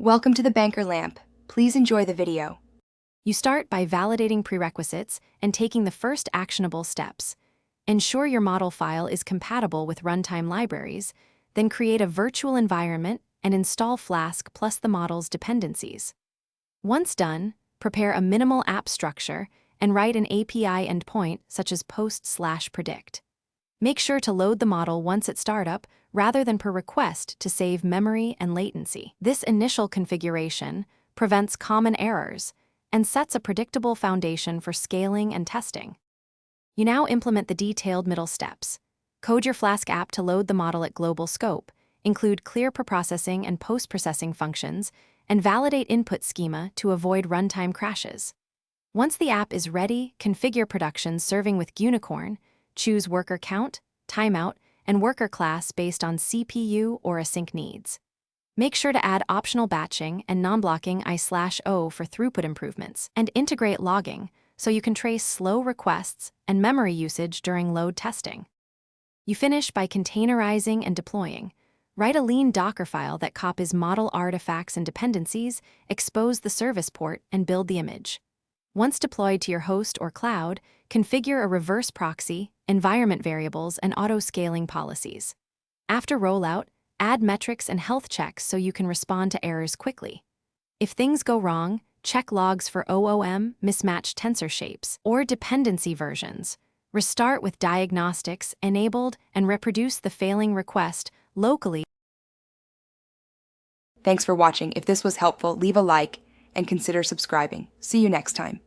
Welcome to the Banker Lamp. Please enjoy the video. You start by validating prerequisites and taking the first actionable steps. Ensure your model file is compatible with runtime libraries, then create a virtual environment and install Flask plus the model's dependencies. Once done, prepare a minimal app structure and write an API endpoint such as post/predict. Make sure to load the model once at startup rather than per request to save memory and latency. This initial configuration prevents common errors and sets a predictable foundation for scaling and testing. You now implement the detailed middle steps. Code your Flask app to load the model at global scope, include clear preprocessing and post-processing functions, and validate input schema to avoid runtime crashes. Once the app is ready, configure production serving with Unicorn, choose worker count, timeout, and worker class based on CPU or async needs. Make sure to add optional batching and non-blocking I/O for throughput improvements, and integrate logging so you can trace slow requests and memory usage during load testing. You finish by containerizing and deploying. Write a lean Docker file that copies model artifacts and dependencies, expose the service port, and build the image. Once deployed to your host or cloud, configure a reverse proxy, environment variables, and auto-scaling policies. After rollout, add metrics and health checks so you can respond to errors quickly. If things go wrong, check logs for OOM, mismatched tensor shapes, or dependency versions. Restart with diagnostics enabled and reproduce the failing request locally. Thanks for watching. If this was helpful, leave a like and consider subscribing. See you next time.